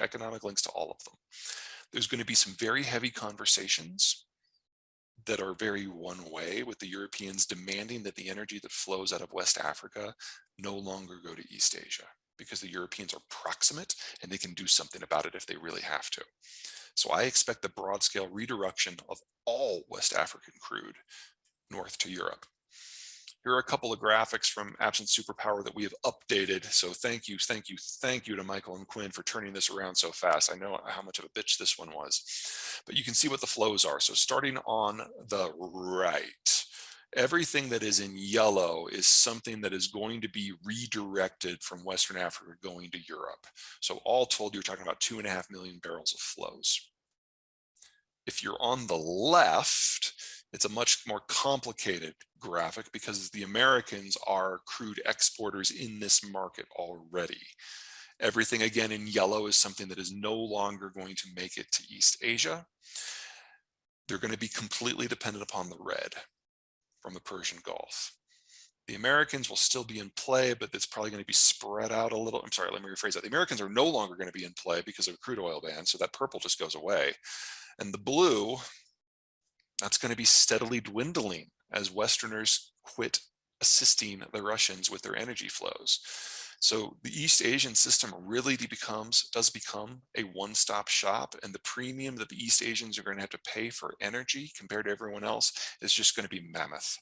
economic links to all of them. There's going to be some very heavy conversations that are very one way, with the Europeans demanding that the energy that flows out of West Africa no longer go to East Asia, because the Europeans are proximate and they can do something about it if they really have to. So I expect the broad scale redirection of all West African crude north to Europe. Here are a couple of graphics from Absent Superpower that we have updated. So thank you to Michael and Quinn for turning this around so fast. I know how much of a bitch this one was, but you can see what the flows are. So starting on the right, everything that is in yellow is something that is going to be redirected from Western Africa going to Europe. So all told, you're talking about 2.5 million barrels of flows. If you're on the left, it's a much more complicated graphic because the Americans are crude exporters in this market already. Everything again in yellow is something that is no longer going to make it to East Asia. They're going to be completely dependent upon the red from the Persian Gulf. The Americans will still be in play, but it's probably going to be spread out a little. I'm sorry, let me rephrase that. The Americans are no longer going to be in play because of a crude oil ban, so that purple just goes away. And the blue, that's going to be steadily dwindling as Westerners quit assisting the Russians with their energy flows. So the East Asian system really does become a one-stop shop, and the premium that the East Asians are going to have to pay for energy compared to everyone else is just going to be mammoth.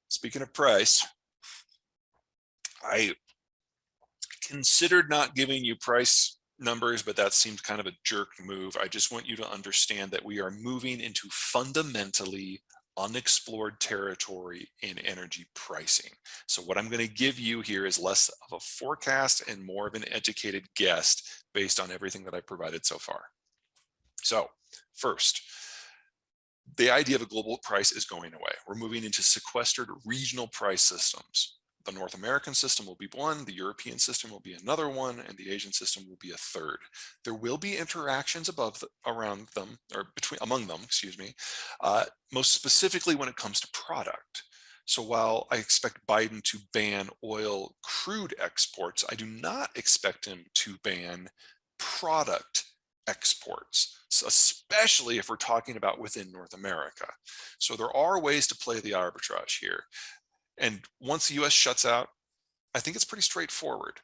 Speaking of price, I considered not giving you price numbers, but that seemed kind of a jerk move. I just want you to understand that we are moving into fundamentally unexplored territory in energy pricing. So what I'm going to give you here is less of a forecast and more of an educated guess based on everything that I provided so far. So first, the idea of a global price is going away. We're moving into sequestered regional price systems. The North American system will be one, the European system will be another one, and the Asian system will be a third. There will be interactions among them, most specifically when it comes to product. So while I expect Biden to ban oil crude exports, I do not expect him to ban product exports, especially if we're talking about within North America. So there are ways to play the arbitrage here. And once the US shuts out, I think it's pretty straightforward.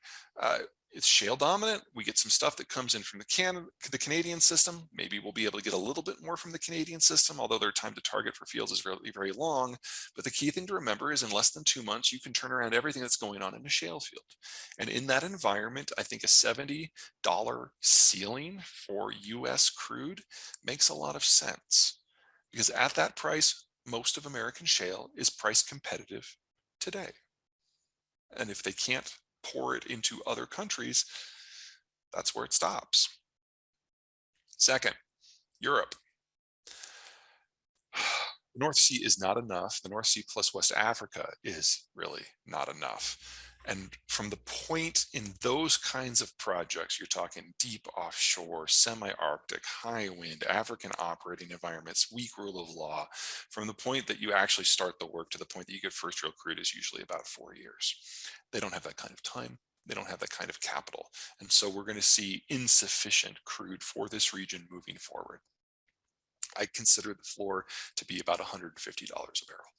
It's shale dominant. We get some stuff that comes in from the Canadian system. Maybe we'll be able to get a little bit more from the Canadian system, although their time to target for fields is really very long. But the key thing to remember is in less than 2 months, you can turn around everything that's going on in a shale field. And in that environment, I think a $70 ceiling for US crude makes a lot of sense, because at that price, most of American shale is price competitive today. And if they can't pour it into other countries, that's where it stops. Second, Europe. The North Sea is not enough. The North Sea plus West Africa is really not enough. And from the point in those kinds of projects, you're talking deep offshore, semi-Arctic, high wind, African operating environments, weak rule of law. From the point that you actually start the work to the point that you get first real crude is usually about 4 years. They don't have that kind of time. They don't have that kind of capital. And so we're going to see insufficient crude for this region moving forward. I consider the floor to be about $150 a barrel.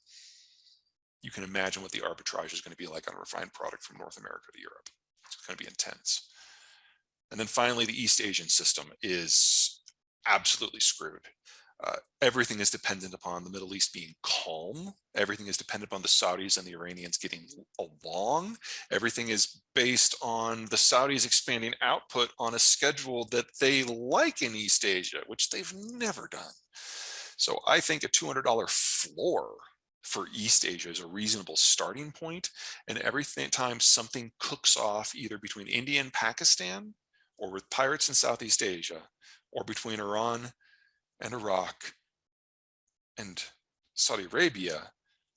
You can imagine what the arbitrage is going to be like on a refined product from North America to Europe. It's going to be intense. And then finally, the East Asian system is absolutely screwed. Everything is dependent upon the Middle East being calm. Everything is dependent on the Saudis and the Iranians getting along. Everything is based on the Saudis expanding output on a schedule that they like in East Asia, which they've never done. So I think a $200 floor for East Asia is a reasonable starting point. And every time something cooks off either between India and Pakistan, or with pirates in Southeast Asia, or between Iran and Iraq and Saudi Arabia,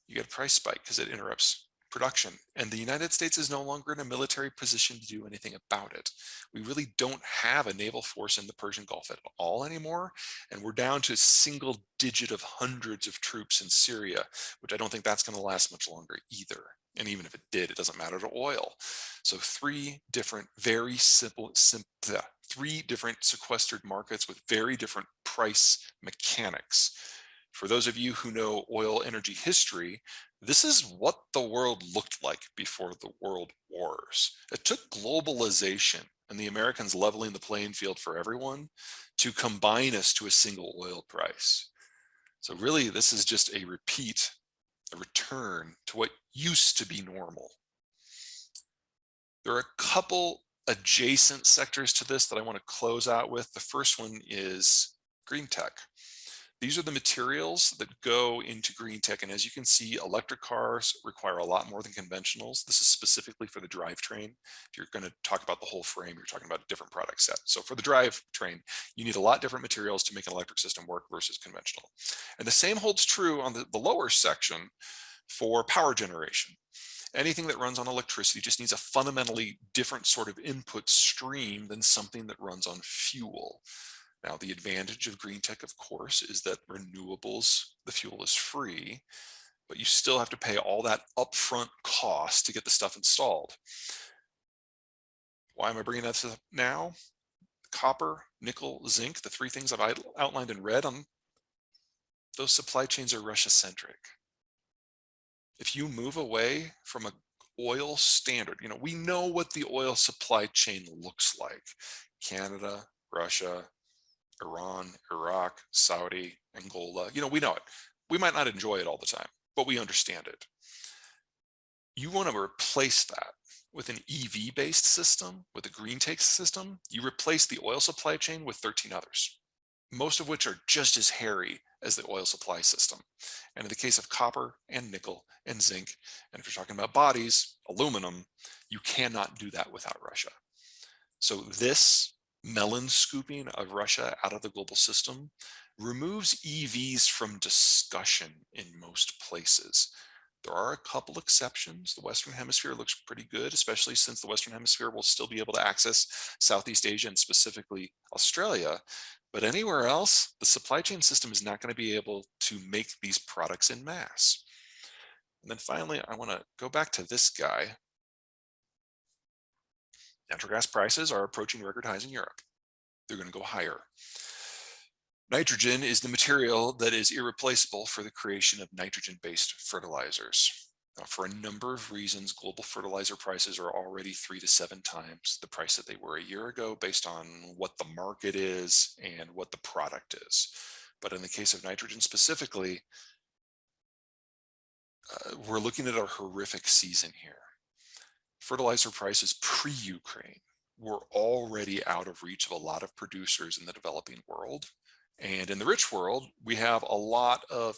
you get a price spike because it interrupts production. And the United States is no longer in a military position to do anything about it. We really don't have a naval force in the Persian Gulf at all anymore. And we're down to a single digit of hundreds of troops in Syria, which I don't think that's going to last much longer either. And even if it did, it doesn't matter to oil. So three different, very three different sequestered markets with very different price mechanics. For those of you who know oil energy history, this is what the world looked like before the world wars. It took globalization and the Americans leveling the playing field for everyone to combine us to a single oil price. So really, this is just a return to what used to be normal. There are a couple adjacent sectors to this that I want to close out with. The first one is green tech. These are the materials that go into green tech. And as you can see, electric cars require a lot more than conventionals. This is specifically for the drivetrain. If you're going to talk about the whole frame, you're talking about a different product set. So for the drivetrain, you need a lot different materials to make an electric system work versus conventional. And the same holds true on the lower section for power generation. Anything that runs on electricity just needs a fundamentally different sort of input stream than something that runs on fuel. Now, the advantage of green tech, of course, is that renewables, the fuel is free, but you still have to pay all that upfront cost to get the stuff installed. Why am I bringing that up now? Copper, nickel, zinc, the three things I've outlined in red, those supply chains are Russia-centric. If you move away from an oil standard, we know what the oil supply chain looks like. Canada, Russia, Iran, Iraq, Saudi, Angola, we know it. We might not enjoy it all the time, but we understand it. You want to replace that with an EV-based system, with a green tech system. You replace the oil supply chain with 13 others, most of which are just as hairy as the oil supply system. And in the case of copper and nickel and zinc, and if you're talking about bodies, aluminum, you cannot do that without Russia. So this melon scooping of Russia out of the global system removes EVs from discussion in most places. There are a couple exceptions. The Western Hemisphere looks pretty good, especially since the Western Hemisphere will still be able to access Southeast Asia and specifically Australia. But anywhere else, the supply chain system is not going to be able to make these products in mass. And then finally, I want to go back to this guy. Natural gas prices are approaching record highs in Europe. They're going to go higher. Nitrogen is the material that is irreplaceable for the creation of nitrogen-based fertilizers. Now, for a number of reasons, global fertilizer prices are already 3 to 7 times the price that they were a year ago based on what the market is and what the product is. But in the case of nitrogen specifically, we're looking at a horrific season here. Fertilizer prices pre-Ukraine were already out of reach of a lot of producers in the developing world. And in the rich world, we have a lot of